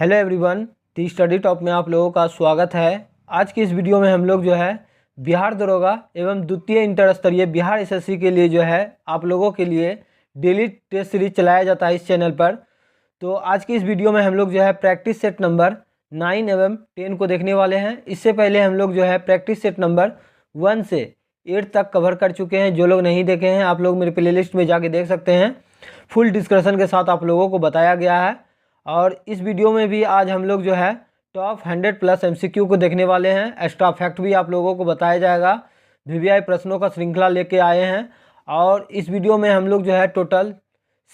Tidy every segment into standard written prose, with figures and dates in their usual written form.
Hello everyone, दी study top में आप लोगों का स्वागत है। आज की इस वीडियो में हम लोग जो है बिहार दरोगा एवं द्वितीय इंटर स्तरीय बिहार एसएससी के लिए जो है आप लोगों के लिए डेली टेस्ट सीरीज चलाया जाता है इस चैनल पर। तो आज की इस वीडियो में हम लोग जो है प्रैक्टिस सेट नंबर 9 एवं 10 को देखने वाले हैं। इससे पहले हम लोग जो है प्रैक्टिस सेट नंबर 1 से 8 तक कवर कर चुके हैं। जो लोग नहीं देखे हैं आप लोग मेरे प्लेलिस्ट में जाके देख सकते हैं। फुल डिस्कशन के साथ आप लोगों को बताया गया है। और इस वीडियो में भी आज हम लोग जो है टॉप 100+ MCQ को देखने वाले हैं। एक्स्ट्रा फैक्ट भी आप लोगों को बताया जाएगा। VVI प्रश्नों का श्रृंखला लेके आए हैं और इस वीडियो में हम लोग जो है टोटल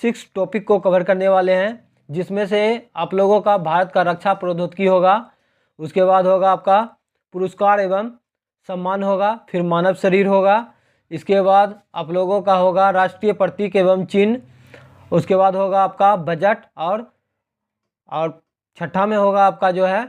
6 टॉपिक को कवर करने वाले हैं, जिसमें से आप लोगों का भारत का रक्षा प्रौद्योगिकी होगा, उसके बाद होगा आपका पुरस्कार एवं सम्मान होगा, फिर मानव शरीर होगा, इसके बाद आप लोगों का होगा राष्ट्रीय प्रतीक एवं चिन्ह, उसके बाद होगा आपका बजट और छठा में होगा आपका जो है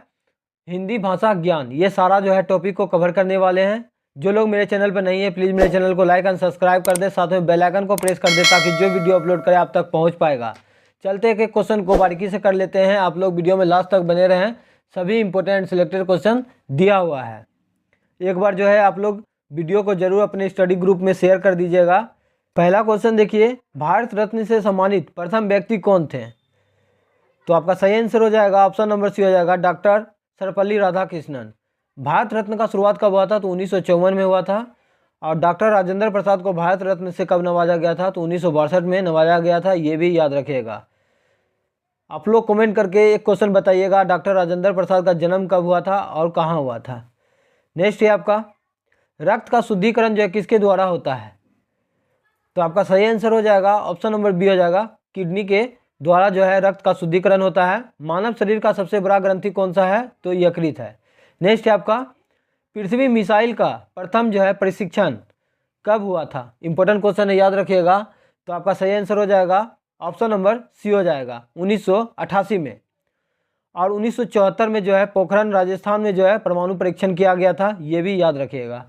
हिंदी भाषा ज्ञान। ये सारा जो है टॉपिक को कवर करने वाले हैं। जो लोग मेरे चैनल पर नहीं है प्लीज़ मेरे चैनल को लाइक एंड सब्सक्राइब कर दे, साथ में बेल आइकन को प्रेस कर दे ताकि जो वीडियो अपलोड करे आप तक पहुंच पाएगा। चलते के क्वेश्चन को बारीकी से कर लेते हैं। आप लोग वीडियो में लास्ट तक बने रहें, सभी इंपॉर्टेंट सिलेक्टेड क्वेश्चन दिया हुआ है। एक बार जो है आप लोग वीडियो को जरूर अपने स्टडी ग्रुप में शेयर कर दीजिएगा। पहला क्वेश्चन देखिए, भारत रत्न से सम्मानित प्रथम व्यक्ति कौन थे? तो आपका सही आंसर हो जाएगा ऑप्शन नंबर सी हो जाएगा डॉक्टर सर्वपल्ली राधाकृष्णन। भारत रत्न का शुरुआत कब हुआ था? तो 1954 में हुआ था। और डॉक्टर राजेंद्र प्रसाद को भारत रत्न से कब नवाजा गया था? तो 1962 में नवाजा गया था। ये भी याद रखिएगा। आप लोग कमेंट करके एक क्वेश्चन बताइएगा, डॉक्टर राजेंद्र प्रसाद का जन्म कब हुआ था और कहाँ हुआ था। नेक्स्ट है आपका, रक्त का शुद्धिकरण जो है किसके द्वारा होता है? तो आपका सही आंसर हो जाएगा ऑप्शन नंबर बी हो जाएगा, किडनी के द्वारा जो है रक्त का शुद्धिकरण होता है। मानव शरीर का सबसे बड़ा ग्रंथि कौन सा है? तो यकृत है। नेक्स्ट है आपका, पृथ्वी मिसाइल का प्रथम जो है प्रशिक्षण कब हुआ था? इंपॉर्टेंट क्वेश्चन है, याद रखिएगा। तो आपका सही आंसर हो जाएगा ऑप्शन नंबर सी हो जाएगा 1988 में। और 1974 में जो है पोखरण राजस्थान में जो है परमाणु परीक्षण किया गया था। ये भी याद रखिएगा।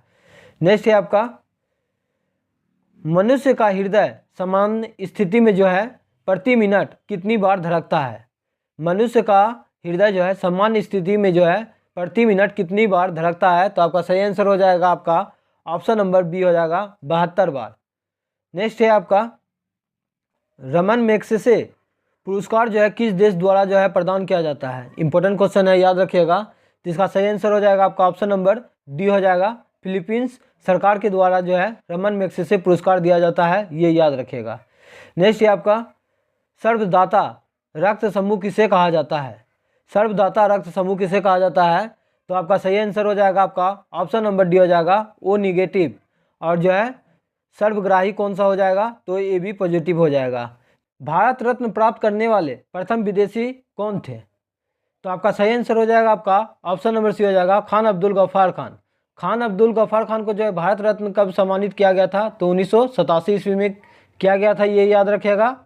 नेक्स्ट है आपका, मनुष्य का हृदय सामान्य स्थिति में जो है प्रति मिनट कितनी बार धड़कता है? मनुष्य का हृदय जो है सामान्य स्थिति में जो है प्रति मिनट कितनी बार धड़कता है? तो आपका सही आंसर हो जाएगा आपका ऑप्शन नंबर बी हो जाएगा 72 बार। नेक्स्ट है आपका, रमन मैग्सेसे पुरस्कार जो है किस देश द्वारा जो है प्रदान किया जाता है? इंपॉर्टेंट क्वेश्चन है, याद रखिएगा। तो इसका सही आंसर हो जाएगा आपका ऑप्शन नंबर डी हो जाएगा। फिलीपींस सरकार के द्वारा जो है रमन मैग्सेसे पुरस्कार दिया जाता है, ये याद रखिएगा। नेक्स्ट है आपका, सर्वदाता रक्त समूह किसे कहा जाता है? सर्वदाता रक्त समूह किसे कहा जाता है? तो आपका सही आंसर हो जाएगा आपका ऑप्शन नंबर डी हो जाएगा ओ निगेटिव। और जो है सर्वग्राही कौन सा हो जाएगा? तो ए बी पॉजिटिव हो जाएगा। भारत रत्न प्राप्त करने वाले प्रथम विदेशी कौन थे? तो आपका सही आंसर हो जाएगा आपका ऑप्शन नंबर सी हो जाएगा खान अब्दुल गफ्फार खान। खान अब्दुल गफ्फार खान को जो है भारत रत्न कब सम्मानित किया गया था? तो 1987 ईस्वी में किया गया था, ये याद रखिएगा।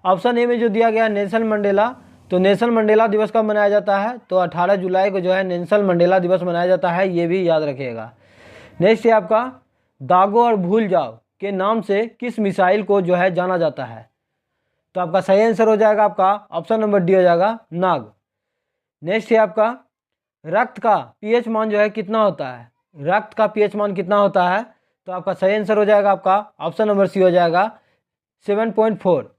ऑप्शन ए में जो दिया गया नेल्सन मंडेला, तो नेल्सन मंडेला दिवस कब मनाया जाता है? तो 18 जुलाई को जो है नेल्सन मंडेला दिवस मनाया जाता है, ये भी याद रखिएगा। नेक्स्ट है आपका, दागो और भूल जाओ के नाम से किस मिसाइल को जो है जाना जाता है? तो आपका सही आंसर हो जाएगा आपका ऑप्शन नंबर डी हो जाएगा नाग। नेक्स्ट है आपका, रक्त का पीएच मान जो है कितना होता है? रक्त का पीएच मान कितना होता है? तो आपका सही आंसर हो जाएगा आपका ऑप्शन नंबर सी हो जाएगा 7.4।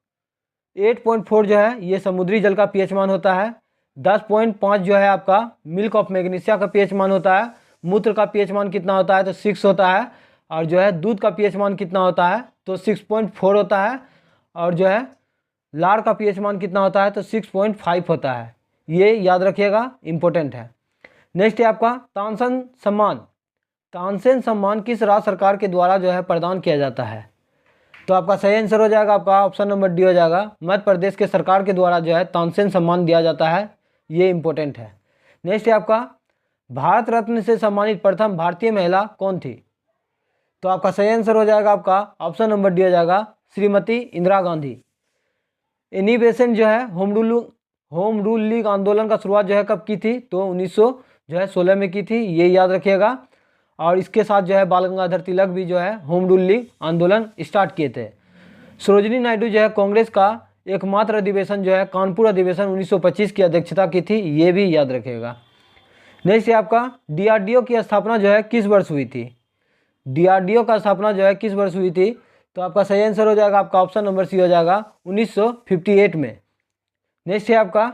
8.4 जो है ये समुद्री जल का पीएच मान होता है। 10.5 जो है आपका मिल्क ऑफ मैग्नीशिया का पीएच मान होता है। मूत्र का पीएच मान कितना होता है? तो 6 होता है। और जो है दूध का पीएच मान कितना होता है? तो 6.4 होता है। और जो है लार का पीएच मान कितना होता है? तो 6.5 होता है। ये याद रखिएगा, इंपॉर्टेंट है। नेक्स्ट है आपका, तानसेन सम्मान। तानसेन सम्मान किस राज्य सरकार के द्वारा जो है प्रदान किया जाता है? तो आपका सही आंसर हो जाएगा आपका ऑप्शन नंबर डी हो जाएगा मध्य प्रदेश के सरकार के द्वारा जो है तानसेन सम्मान दिया जाता है, ये इंपॉर्टेंट है। नेक्स्ट है आपका, भारत रत्न से सम्मानित प्रथम भारतीय महिला कौन थी? तो आपका सही आंसर हो जाएगा आपका ऑप्शन नंबर डी हो जाएगा श्रीमती इंदिरा गांधी। एनी बेसेंट जो है होम रूल लीग आंदोलन का शुरुआत जो है कब की थी? तो 1916 में की थी, ये याद रखिएगा। और इसके साथ जो है बाल गंगाधर तिलक भी जो है होम रूल लीग आंदोलन स्टार्ट किए थे। सरोजिनी नायडू जो है कांग्रेस का एकमात्र अधिवेशन जो है कानपुर अधिवेशन 1925 की अध्यक्षता की थी, ये भी याद रखिएगा। नेक्स्ट है आपका डीआरडीओ की स्थापना जो है किस वर्ष हुई थी? डीआरडीओ का स्थापना जो है किस वर्ष हुई थी? तो आपका सही आंसर हो जाएगा आपका ऑप्शन नंबर सी हो जाएगा 1958 में। नेक्स्ट है आपका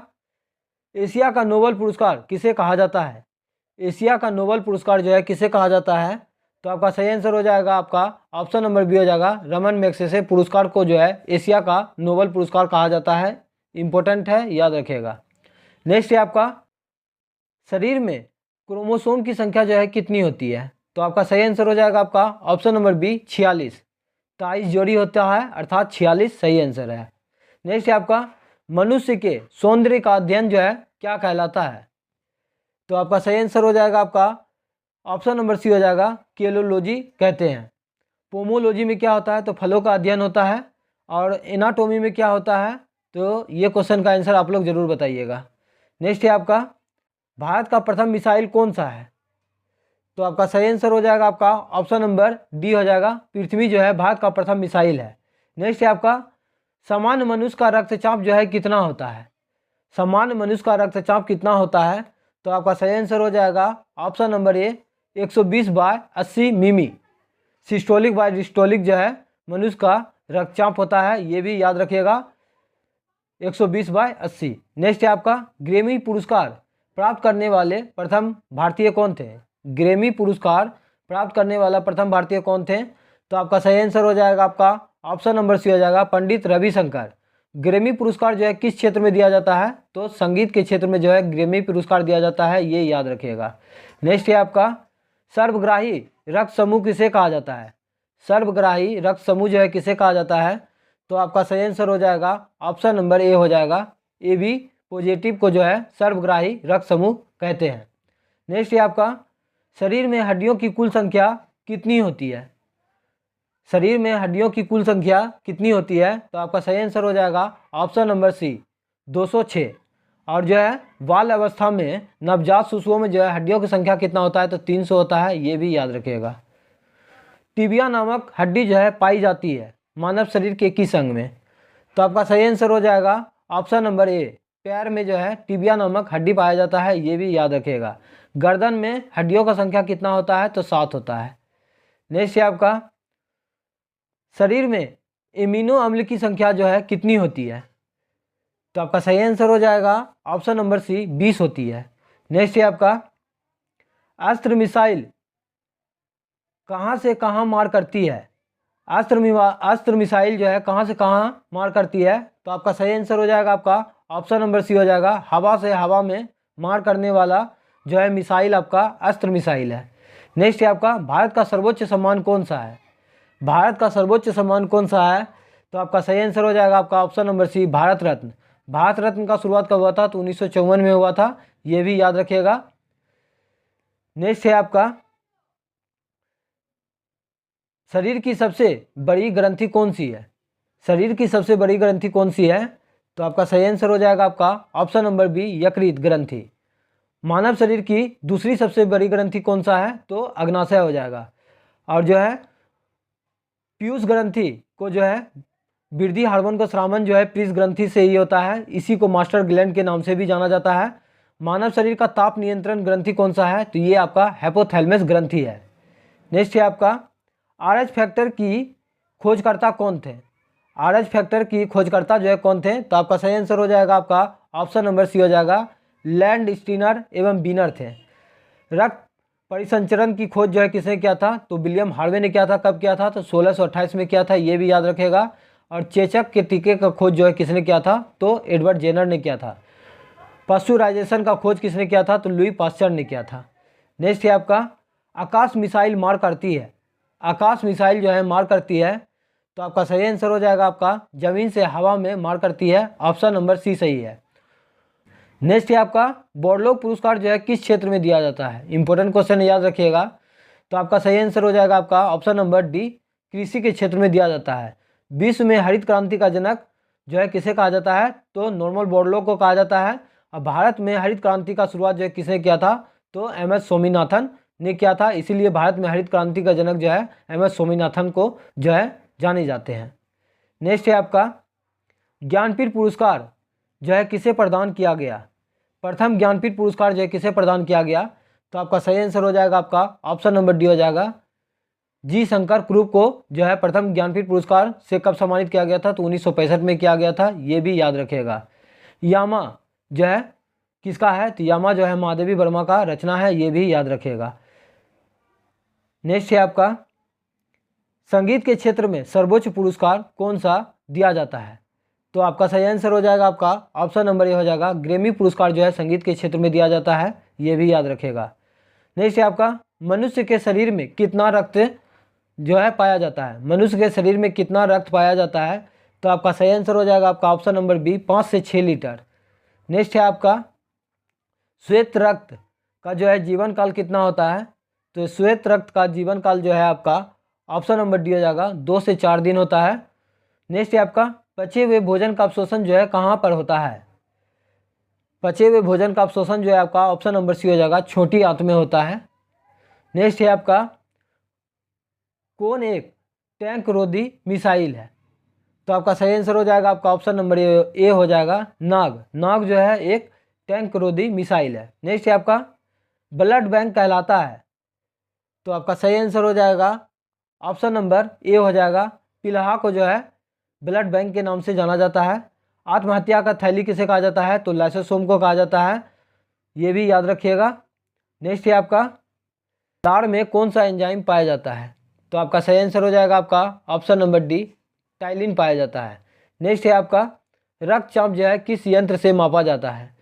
एशिया का नोबेल पुरस्कार किसे कहा जाता है? एशिया का नोबेल पुरस्कार जो है किसे कहा जाता है? तो आपका सही आंसर हो जाएगा आपका ऑप्शन नंबर बी हो जाएगा रमन मैग्सेसे पुरस्कार को जो है एशिया का नोबेल पुरस्कार कहा जाता है। इंपॉर्टेंट है, याद रखिएगा। नेक्स्ट है आपका शरीर में क्रोमोसोम की संख्या जो है कितनी होती है? तो आपका सही आंसर हो जाएगा आपका ऑप्शन नंबर बी 46। 23 जोड़ी होता है अर्थात 46 सही आंसर है। नेक्स्ट है आपका मनुष्य के सौंदर्य का अध्ययन जो है क्या कहलाता है? तो आपका सही आंसर हो जाएगा आपका ऑप्शन नंबर सी हो जाएगा केलोलॉजी कहते हैं। पोमोलॉजी में क्या होता है? तो फलों का अध्ययन होता है। और एनाटोमी में क्या होता है? तो ये क्वेश्चन का आंसर आप लोग जरूर बताइएगा। नेक्स्ट है आपका भारत का प्रथम मिसाइल कौन सा है? तो आपका सही आंसर हो जाएगा आपका ऑप्शन नंबर डी हो जाएगा पृथ्वी जो है भारत का प्रथम मिसाइल है। नेक्स्ट है आपका सामान्य मनुष्य का रक्तचाप जो है कितना होता है? सामान्य मनुष्य का रक्तचाप कितना होता है? तो आपका सही आंसर हो जाएगा ऑप्शन नंबर ए 120/80 मिमी। सिस्टोलिक बाय डिस्टोलिक जो है मनुष्य का रक्तचाप होता है, ये भी याद रखिएगा 120/80। नेक्स्ट है आपका ग्रैमी पुरस्कार प्राप्त करने वाले प्रथम भारतीय कौन थे? ग्रैमी पुरस्कार प्राप्त करने वाला प्रथम भारतीय कौन थे? तो आपका सही आंसर हो जाएगा आपका ऑप्शन नंबर सी हो जाएगा पंडित रविशंकर। ग्रैमी पुरस्कार जो है किस क्षेत्र में दिया जाता है? तो संगीत के क्षेत्र में जो है ग्रैमी पुरस्कार दिया जाता है, ये याद रखिएगा। नेक्स्ट है आपका सर्वग्राही रक्त समूह किसे कहा जाता है? सर्वग्राही रक्त समूह जो है किसे कहा जाता है? तो आपका सही आंसर हो जाएगा ऑप्शन नंबर ए हो जाएगा ए बी पॉजिटिव को जो है सर्वग्राही रक्त समूह कहते हैं। नेक्स्ट है आपका शरीर में हड्डियों की कुल संख्या कितनी होती है? शरीर में हड्डियों की कुल संख्या कितनी होती है? तो आपका सही आंसर हो जाएगा ऑप्शन नंबर सी 206। और जो है बाल अवस्था में नवजात शिशुओं में जो है हड्डियों की संख्या कितना होता है? तो 300 होता है, ये भी याद रखिएगा। टिबिया नामक हड्डी जो है पाई जाती है मानव शरीर के किस अंग में? तो आपका सही आंसर हो जाएगा ऑप्शन नंबर ए पैर में जो है टिबिया नामक हड्डी पाया जाता है, ये भी याद रखिएगा। गर्दन में हड्डियों का संख्या कितना होता है? तो 7 होता है। नेक्स्ट है आपका शरीर में एमिनो अम्ल की संख्या जो है कितनी होती है? तो आपका सही आंसर हो जाएगा ऑप्शन नंबर सी 20 होती है। नेक्स्ट है आपका अस्त्र मिसाइल कहाँ से कहाँ मार करती है? अस्त्र मिसाइल जो है कहाँ से कहाँ मार करती है? तो आपका सही आंसर हो जाएगा आपका ऑप्शन नंबर सी हो जाएगा हवा से हवा में मार करने वाला जो है मिसाइल आपका अस्त्र मिसाइल है। नेक्स्ट है आपका भारत का सर्वोच्च सम्मान कौन सा है? भारत का सर्वोच्च सम्मान कौन सा है? तो आपका सही आंसर हो जाएगा आपका option number C Bharat Ratna. Bharat Ratna का शुरुआत कब हुआ था? तो 1954 में हुआ था, ये भी याद रखिएगा। नेक्स्ट है आपका शरीर की सबसे बड़ी ग्रंथि कौन सी है? शरीर की सबसे बड़ी ग्रंथि कौन सी है? तो आपका सही आंसर हो जाएगा आपका ऑप्शन नंबर बी यकृत ग्रंथि। मानव शरीर की दूसरी सबसे बड़ी ग्रंथि कौन सा है? तो अग्नाशय हो जाएगा। और जो है पीयूष ग्रंथि को जो है वृद्धि हार्मोन का स्रावन जो है पीयूष ग्रंथि से ही होता है, इसी को मास्टर ग्लैंड के नाम से भी जाना जाता है। मानव शरीर का ताप नियंत्रण ग्रंथि कौन सा है? तो ये आपका हाइपोथैलेमस ग्रंथि है। नेक्स्ट है आपका RH फैक्टर की खोजकर्ता कौन थे? RH फैक्टर की खोजकर्ता जो है कौन थे? तो आपका सही आंसर हो जाएगा आपका ऑप्शन नंबर सी हो जाएगा लैंड स्टीनर एवं बीनर थे। रक्त परिसंचरण की खोज जो है किसने किया था? तो विलियम हार्वे ने किया था। कब किया था? तो 1628 में किया था, ये भी याद रखेगा। और चेचक के टीके का खोज जो है किसने किया था? तो एडवर्ड जेनर ने किया था। पाश्चुराइजेशन का खोज किसने किया था? तो लुई पाश्चर ने किया था। नेक्स्ट है आपका आकाश मिसाइल मार करती है। आकाश मिसाइल जो है मार करती है, तो आपका सही आंसर हो जाएगा आपका जमीन से हवा में मार करती है, ऑप्शन नंबर सी सही है। नेक्स्ट है आपका बोरलॉग पुरस्कार जो है किस क्षेत्र में दिया जाता है? इंपॉर्टेंट क्वेश्चन याद रखिएगा। तो आपका सही आंसर हो जाएगा आपका ऑप्शन नंबर डी कृषि के क्षेत्र में दिया जाता है। विश्व में हरित क्रांति का जनक जो है किसे कहा जाता है? तो नॉर्मन बोरलॉग को कहा जाता है। और भारत में हरित क्रांति का शुरुआत जो है किसने किया था? तो MS स्वामीनाथन ने किया था, इसीलिए भारत में हरित क्रांति का जनक जो है MS स्वामीनाथन को जो है जाने जाते हैं। नेक्स्ट है आपका ज्ञानपीठ पुरस्कार जो है किसे प्रदान किया गया? प्रथम ज्ञानपीठ पुरस्कार जो है किसे प्रदान किया गया? तो आपका सही आंसर हो जाएगा आपका ऑप्शन नंबर डी हो जाएगा। जी शंकर कुरूप को जो है प्रथम ज्ञानपीठ पुरस्कार से कब सम्मानित किया गया था? तो 1965 में किया गया था, ये भी याद रखिएगा। यामा जो है किसका है? तो यामा जो है महादेवी वर्मा का रचना है, ये भी याद रखिएगा। नेक्स्ट है आपका संगीत के क्षेत्र में सर्वोच्च पुरस्कार कौन सा दिया जाता है? तो आपका सही आंसर हो जाएगा आपका ऑप्शन नंबर ए हो जाएगा। ग्रैमी पुरस्कार जो है संगीत के क्षेत्र में दिया जाता है, ये भी याद रखिएगा। नेक्स्ट है आपका मनुष्य के शरीर में कितना रक्त जो है पाया जाता है? मनुष्य के शरीर में कितना रक्त पाया जाता है? तो आपका सही आंसर हो जाएगा आपका ऑप्शन नंबर बी 5 से 6 लीटर। नेक्स्ट है आपका श्वेत रक्त का जो है जीवन काल कितना होता है? तो श्वेत रक्त का जीवन काल जो है आपका ऑप्शन नंबर डी हो जाएगा 2 से 4 दिन होता है। नेक्स्ट है आपका पचे हुए भोजन का अवशोषण जो है कहाँ पर होता है? पचे हुए भोजन का अवशोषण जो है आपका ऑप्शन नंबर सी हो जाएगा छोटी आंत में होता है। नेक्स्ट है आपका कौन एक टैंक रोधी मिसाइल है? तो आपका सही आंसर हो जाएगा आपका ऑप्शन नंबर ए हो जाएगा नाग। नाग जो है एक टैंक रोधी मिसाइल है। नेक्स्ट है आपका ब्लड बैंक कहलाता है? तो आपका सही आंसर हो जाएगा ऑप्शन नंबर ए हो जाएगा पिलहा को जो है ब्लड बैंक के नाम से जाना जाता है। आत्महत्या का थैली किसे कहा जाता है? तो लाइसोसोम को कहा जाता है, ये भी याद रखिएगा। नेक्स्ट है आपका लार में कौन सा एंजाइम पाया जाता है? तो आपका सही आंसर हो जाएगा आपका ऑप्शन नंबर डी टाइलिन पाया जाता है। नेक्स्ट है आपका रक्तचाप जो है किस यंत्र से मापा जाता है?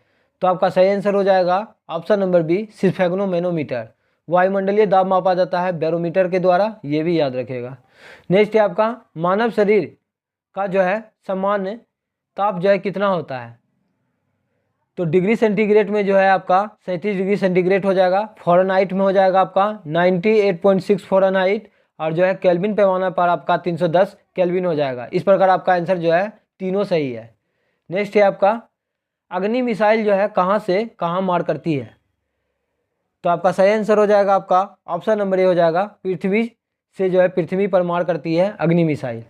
तो आपका सही आंसर हो जाएगा ऑप्शन नंबर बी स्फेग्नोमेनोमीटर। वायुमंडलीय दाब मापा जाता है बैरोमीटर के द्वारा, ये भी याद रखिएगा। नेक्स्ट है आपका मानव शरीर का जो है सामान्य ताप जो है कितना होता है? तो डिग्री सेंटीग्रेड में जो है आपका 37 डिग्री सेंटीग्रेड हो जाएगा। फ़ारेनहाइट में हो जाएगा आपका 98.6 फ़ारेनहाइट, और जो है केल्विन पैमाना पर आपका 310 केल्विन हो जाएगा। इस प्रकार आपका आंसर जो है तीनों सही है। नेक्स्ट है आपका अग्नि मिसाइल जो है कहाँ से कहाँ मार करती है? तो आपका सही आंसर हो जाएगा आपका ऑप्शन नंबर ए हो जाएगा पृथ्वी से जो है पृथ्वी पर मार करती है अग्नि मिसाइल।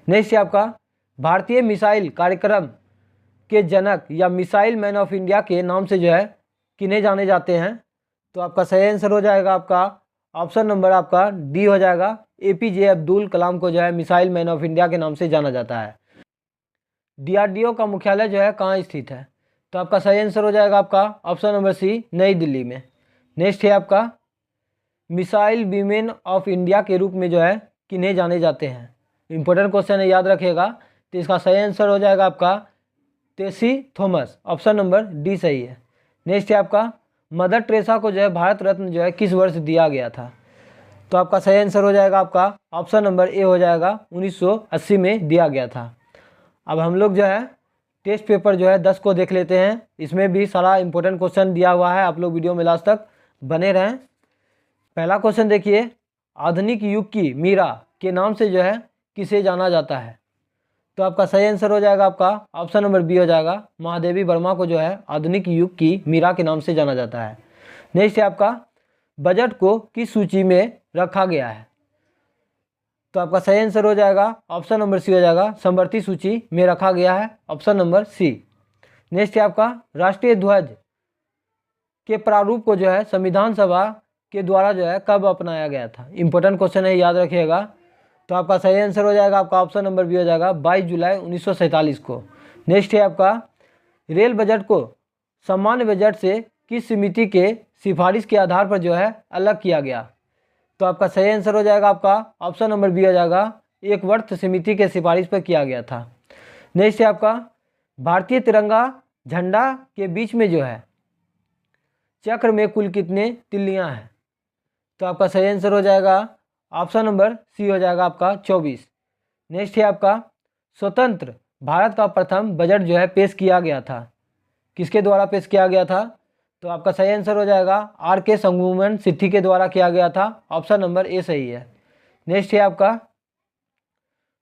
नेक्स्ट है आपका भारतीय मिसाइल कार्यक्रम के जनक या मिसाइल मैन ऑफ इंडिया के नाम से जो है किन्हें जाने जाते हैं? तो आपका सही आंसर हो जाएगा आपका ऑप्शन नंबर आपका डी हो जाएगा एपीजे अब्दुल कलाम को जो है मिसाइल मैन ऑफ इंडिया के नाम से जाना जाता है। डीआरडीओ का मुख्यालय जो है कहाँ स्थित है? तो आपका सही आंसर हो जाएगा आपका ऑप्शन नंबर सी नई दिल्ली में। नेक्स्ट है आपका मिसाइल वीमेन ऑफ इंडिया के रूप में जो है किन्हें जाने जाते हैं? इंपॉर्टेंट क्वेश्चन है, याद रखिएगा। तो इसका सही आंसर हो जाएगा आपका Tessy Thomas, option number D सही है। नेक्स्ट है आपका मदर टेरेसा को जो है भारत रत्न जो है किस वर्ष दिया गया था? तो आपका सही आंसर हो जाएगा आपका ऑप्शन नंबर ए हो जाएगा 1980 में दिया गया था। अब हम लोग जो है टेस्ट पेपर जो है 10 को देख लेते हैं। इसमें भी सारा इंपॉर्टेंट क्वेश्चन दिया हुआ है, आप लोग वीडियो में लास्ट तक बने रहें। पहला क्वेश्चन देखिए, आधुनिक युग की मीरा के नाम से जो है किसे जाना जाता है? तो आपका सही आंसर हो जाएगा आपका ऑप्शन नंबर बी हो जाएगा महादेवी वर्मा को जो है आधुनिक युग की मीरा के नाम से जाना जाता है। नेक्स्ट है आपका बजट को किस सूची में रखा गया है? तो आपका सही आंसर हो जाएगा ऑप्शन नंबर सी हो जाएगा समवर्ती सूची में रखा गया है, ऑप्शन नंबर सी। नेक्स्ट है आपका राष्ट्रीय ध्वज के प्रारूप को जो है संविधान सभा के द्वारा जो है कब अपनाया गया था? इंपॉर्टेंट क्वेश्चन है, याद रखिएगा। तो आपका सही आंसर हो जाएगा आपका ऑप्शन नंबर बी हो जाएगा 22 जुलाई 1947 को। नेक्स्ट है आपका रेल बजट को सामान्य बजट से किस समिति के सिफारिश के आधार पर जो है अलग किया गया? तो आपका सही आंसर हो जाएगा आपका ऑप्शन नंबर बी हो जाएगा एक वर्ष समिति के सिफारिश पर किया गया था। नेक्स्ट है आपका भारतीय तिरंगा झंडा के बीच में जो है चक्र में कुल कितने तिल्लियाँ हैं? तो आपका सही आंसर हो जाएगा ऑप्शन नंबर सी हो जाएगा आपका 24। नेक्स्ट है आपका स्वतंत्र भारत का प्रथम बजट जो है पेश किया गया था, किसके द्वारा पेश किया गया था? तो आपका सही आंसर हो जाएगा आर के संगुमन सिद्धि के द्वारा किया गया था, ऑप्शन नंबर ए सही है। नेक्स्ट है आपका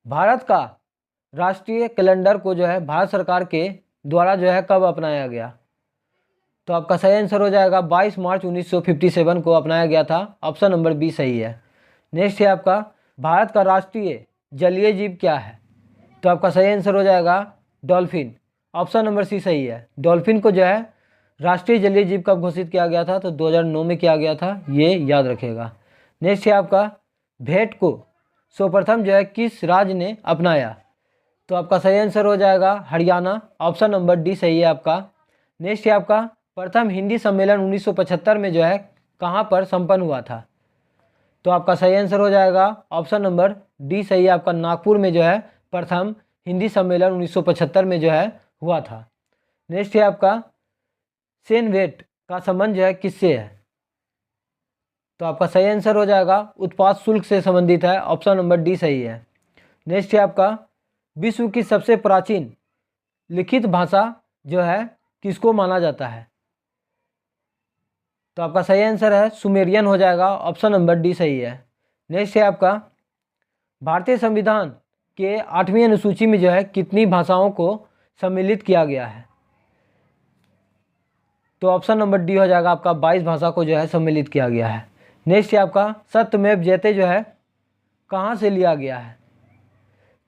भारत का राष्ट्रीय कैलेंडर को जो है भारत सरकार के द्वारा जो है कब अपनाया गया? तो आपका सही आंसर हो जाएगा 22 मार्च 1957 को अपनाया गया था, ऑप्शन नंबर बी सही है। नेक्स्ट है आपका भारत का राष्ट्रीय जलीय जीव क्या है? तो आपका सही आंसर हो जाएगा डॉल्फिन। ऑप्शन नंबर सी सही है। डॉल्फिन को जो है राष्ट्रीय जलीय जीव कब घोषित किया गया था? तो 2009 में किया गया था, ये याद रखेगा। नेक्स्ट है आपका भेंट को सर्वप्रथम जो है किस राज्य ने अपनाया? तो आपका सही आंसर हो जाएगा हरियाणा। ऑप्शन नंबर डी सही है आपका। नेक्स्ट है आपका प्रथम हिंदी सम्मेलन 1975 में जो है कहाँ पर संपन्न हुआ था? तो आपका सही आंसर हो जाएगा ऑप्शन नंबर डी सही है आपका। नागपुर में जो है प्रथम हिंदी सम्मेलन 1975 में जो है हुआ था। नेक्स्ट है आपका सेनवेट का संबंध जो है किससे है? तो आपका सही आंसर हो जाएगा उत्पाद शुल्क से संबंधित है। ऑप्शन नंबर डी सही है। नेक्स्ट है आपका विश्व की सबसे प्राचीन लिखित भाषा जो है किसको माना जाता है? तो आपका सही आंसर है सुमेरियन हो जाएगा। ऑप्शन नंबर डी सही है। नेक्स्ट है आपका भारतीय संविधान के 8वीं अनुसूची में जो है कितनी भाषाओं को सम्मिलित किया गया है? तो ऑप्शन नंबर डी हो जाएगा आपका 22 भाषा को जो है सम्मिलित किया गया है। नेक्स्ट है आपका सत्यमेव जयते जो है कहाँ से लिया गया है?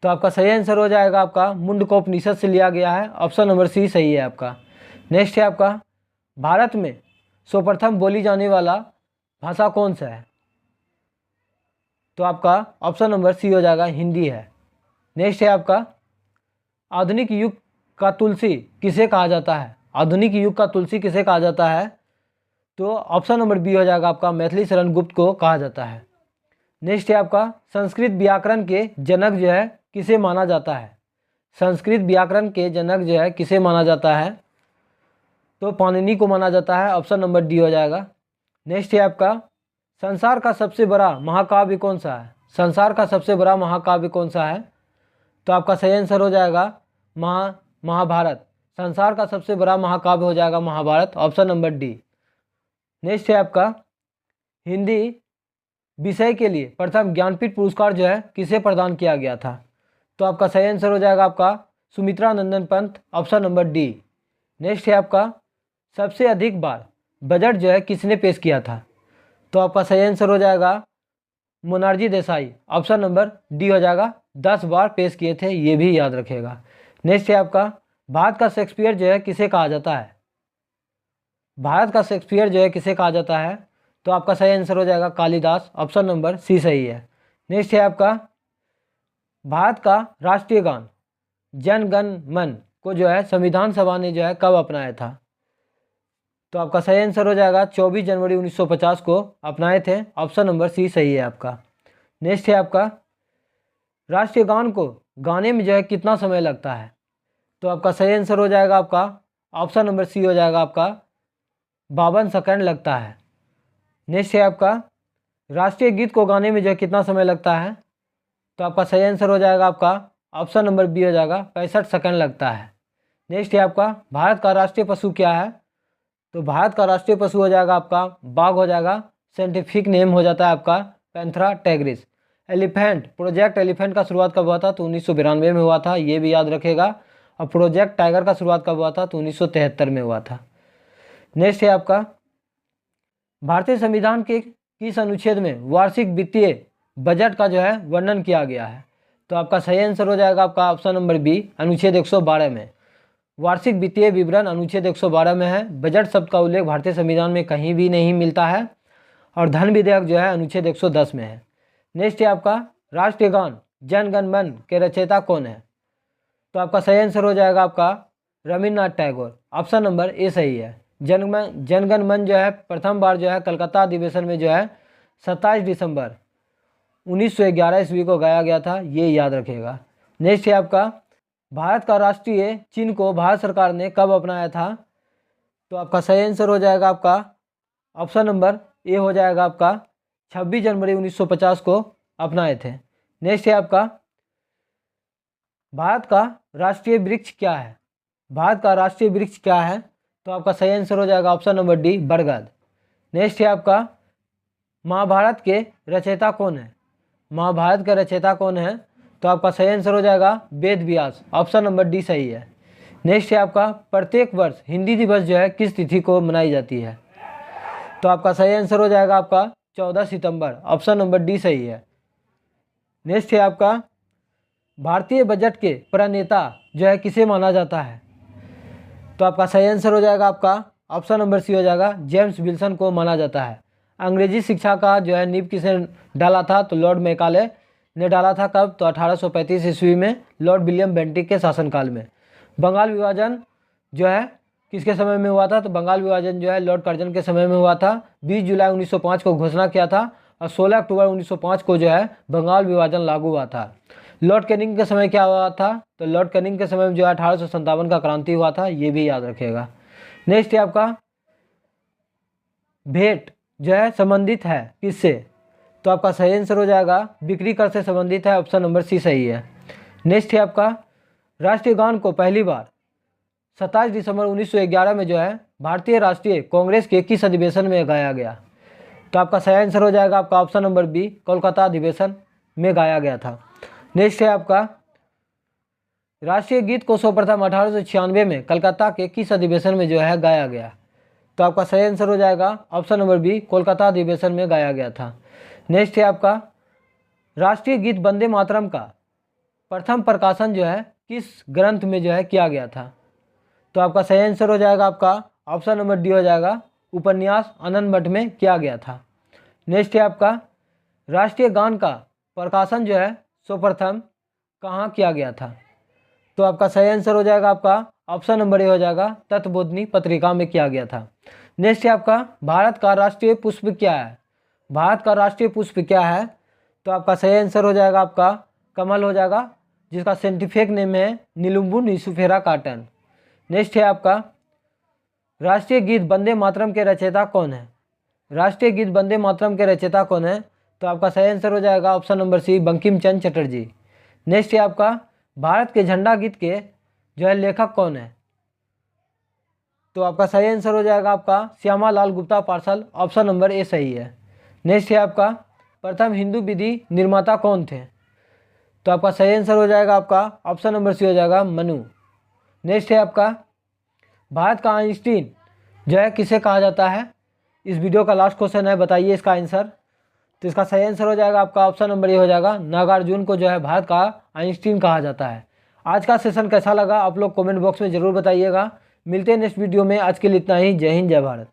तो आपका सही आंसर हो जाएगा आपका मुंडकोपनिषद से लिया गया है। ऑप्शन नंबर सी सही है आपका। नेक्स्ट है आपका भारत में सर्वप्रथम बोली जाने वाला भाषा कौन सा है? तो आपका ऑप्शन नंबर सी हो जाएगा हिंदी है। नेक्स्ट है आपका आधुनिक युग का तुलसी किसे कहा जाता है? आधुनिक युग का तुलसी किसे कहा जाता है? तो ऑप्शन नंबर बी हो जाएगा आपका मैथिली शरण गुप्त को कहा जाता है। नेक्स्ट है आपका संस्कृत व्याकरण के जनक जो है किसे माना जाता है? संस्कृत व्याकरण के जनक जो है किसे माना जाता है? तो पाणिनि को माना जाता है। ऑप्शन नंबर डी हो जाएगा। नेक्स्ट है आपका संसार का सबसे बड़ा महाकाव्य कौन सा है? संसार का सबसे बड़ा महाकाव्य कौन सा है? तो आपका सही आंसर हो जाएगा महाभारत। संसार का सबसे बड़ा महाकाव्य हो जाएगा Mahabharata. Option number D. Next है आपका हिंदी विषय के लिए प्रथम ज्ञानपीठ पुरस्कार जो है किसे प्रदान किया गया था? तो आपका सही आंसर हो जाएगा आपका Sumitra Nandan Pant. Option number D. Next है आपका सबसे अधिक बार बजट जो है किसने पेश किया था? तो आपका सही आंसर हो जाएगा मोनार्जी देसाई। ऑप्शन नंबर डी हो जाएगा। 10 बार पेश किए थे, ये भी याद रखेगा। नेक्स्ट है आपका भारत का शेक्सपियर जो है किसे कहा जाता है? भारत का शेक्सपियर जो है किसे कहा जाता है? तो आपका सही आंसर हो जाएगा कालिदास। ऑप्शन नंबर सी सही है। नेक्स्ट है आपका भारत का राष्ट्रीय गान जन गण मन को जो है संविधान सभा ने जो है कब अपनाया था? तो आपका सही आंसर हो जाएगा 24 जनवरी 1950 को अपनाए थे। ऑप्शन नंबर सी सही है आपका। नेक्स्ट है आपका राष्ट्रीय गान को गाने में जो है कितना समय लगता है? तो आपका सही आंसर हो जाएगा आपका ऑप्शन नंबर सी हो जाएगा आपका 52 सेकंड लगता है। नेक्स्ट है आपका राष्ट्रीय गीत को गाने में जो है कितना समय लगता है? तो आपका सही आंसर हो जाएगा आपका ऑप्शन नंबर बी हो जाएगा 65 सेकंड लगता है। नेक्स्ट है आपका भारत का राष्ट्रीय पशु क्या है? तो भारत का राष्ट्रीय पशु हो जाएगा आपका बाघ हो जाएगा। साइंटिफिक नेम हो जाता है आपका Panthera Tigris. Elephant project elephant का शुरुआत कब हुआ था? तो 1992 में हुआ था, ये भी याद रखेगा। और प्रोजेक्ट टाइगर का शुरुआत कब हुआ था? तो 1973 में हुआ था। नेक्स्ट है आपका भारतीय संविधान के किस अनुच्छेद में वार्षिक वित्तीय बजट का जो है वर्णन किया गया है? तो आपका सही आंसर हो जाएगा आपका ऑप्शन नंबर बी अनुच्छेद 112 में। वार्षिक वित्तीय विवरण अनुच्छेद 112 में है। बजट शब्द का उल्लेख भारतीय संविधान में कहीं भी नहीं मिलता है। और धन विधेयक जो है अनुच्छेद 110 में है। नेक्स्ट है आपका राष्ट्रीय गान जन गण मन के रचयिता कौन है? तो आपका सही आंसर हो जाएगा आपका Rabindranath Tagore. Option number A सही है। जनगण मन जो है प्रथम बार जो है कलकत्ता अधिवेशन में जो है 27 दिसंबर 1911 ईस्वी को गाया गया था, ये याद रखेगा। नेक्स्ट है आपका भारत का राष्ट्रीय चिन्ह को भारत सरकार ने कब अपनाया था? तो आपका सही आंसर हो जाएगा आपका ऑप्शन नंबर ए हो जाएगा आपका 26 जनवरी 1950 को अपनाए थे। नेक्स्ट है आपका भारत का राष्ट्रीय वृक्ष क्या है? भारत का राष्ट्रीय वृक्ष क्या है? तो आपका सही आंसर हो जाएगा ऑप्शन नंबर डी बरगद। नेक्स्ट है आपका महाभारत के रचयिता कौन है? महाभारत का रचयिता कौन है? तो आपका सही आंसर हो जाएगा Ved Vyas. Option number D सही है। नेक्स्ट है आपका प्रत्येक वर्ष हिंदी दिवस जो है किस तिथि को मनाई जाती है? तो आपका सही आंसर हो जाएगा आपका 14 सितंबर। ऑप्शन नंबर डी सही है। नेक्स्ट है आपका भारतीय बजट के प्रणेता जो है किसे माना जाता है? तो आपका सही आंसर हो जाएगा आपका ऑप्शन नंबर सी हो जाएगा, जेम्स विल्सन को माना जाता है। अंग्रेजी शिक्षा का जो है नींव किसने डाला था? तो लॉर्ड मैकाले ने डाला था। कब? तो 1835 ईस्वी में, लॉर्ड विलियम बेंटिक के शासनकाल में। बंगाल विभाजन जो है किसके समय में हुआ था? तो बंगाल विभाजन जो है लॉर्ड कर्जन के समय में हुआ था। 20 जुलाई 1905 को घोषणा किया था और 16 अक्टूबर 1905 को जो है बंगाल विभाजन लागू हुआ था। लॉर्ड कैनिंग के समय क्या हुआ था? तो लॉर्ड कैनिंग के समय में जो है 1857 का क्रांति हुआ था, ये भी याद रखिएगा। नेक्स्ट है आपका भेंट जो है संबंधित है किससे? तो आपका सही आंसर हो जाएगा बिक्री कर से संबंधित है, ऑप्शन नंबर सी सही है। नेक्स्ट है आपका राष्ट्रीय गान को पहली बार 27 दिसंबर 1911 में जो है भारतीय राष्ट्रीय कांग्रेस के किस अधिवेशन में गाया गया? तो आपका सही आंसर हो जाएगा आपका ऑप्शन नंबर बी, कोलकाता अधिवेशन में गाया गया था। नेक्स्ट है आपका राष्ट्रीय गीत को सर्वप्रथम 1896 में कलकत्ता के किस अधिवेशन में जो है गाया गया? तो आपका सही आंसर हो जाएगा ऑप्शन नंबर बी, कोलकाता अधिवेशन में गाया गया था। नेक्स्ट है आपका राष्ट्रीय गीत वंदे मातरम का प्रथम प्रकाशन जो है किस ग्रंथ में जो है किया गया था? तो आपका सही आंसर हो जाएगा आपका ऑप्शन नंबर डी हो जाएगा, उपन्यास आनंद मठ में किया गया था। नेक्स्ट है आपका राष्ट्रीय गान का प्रकाशन जो है सर्वप्रथम कहाँ किया गया था? तो आपका सही आंसर हो जाएगा आपका ऑप्शन नंबर ए हो जाएगा, तत्वबोधिनी पत्रिका में किया गया था। नेक्स्ट है आपका भारत का राष्ट्रीय पुष्प क्या है? भारत का राष्ट्रीय पुष्प क्या है? तो आपका सही आंसर हो जाएगा आपका कमल हो जाएगा, जिसका साइंटिफिक नेम है निलुम्बू निसुफेरा कॉटन। नेक्स्ट है आपका राष्ट्रीय गीत वंदे मातरम के रचयिता कौन है? राष्ट्रीय गीत वंदे मातरम के रचयिता कौन है? तो आपका सही आंसर हो जाएगा option number C, Bankim Chandra Chatterjee. Next है आपका भारत के झंडा गीत के जो है लेखक कौन है? तो आपका सही आंसर हो जाएगा आपका Shyama Lal Gupta parcel, option number A सही है। नेक्स्ट है आपका प्रथम हिंदू विधि निर्माता कौन थे? तो आपका सही आंसर हो जाएगा आपका ऑप्शन नंबर सी हो जाएगा, मनु। नेक्स्ट है आपका भारत का आइंस्टीन जो है किसे कहा जाता है? इस वीडियो का लास्ट क्वेश्चन है, बताइए इसका आंसर। तो इसका सही आंसर हो जाएगा आपका ऑप्शन नंबर ए हो जाएगा, नागार्जुन को जो है भारत का आइंस्टीन कहा जाता है। आज का सेशन कैसा लगा आप लोग कमेंट बॉक्स में ज़रूर बताइएगा। मिलते हैं नेक्स्ट वीडियो में, आज के लिए इतना ही। जय हिंद, जय भारत।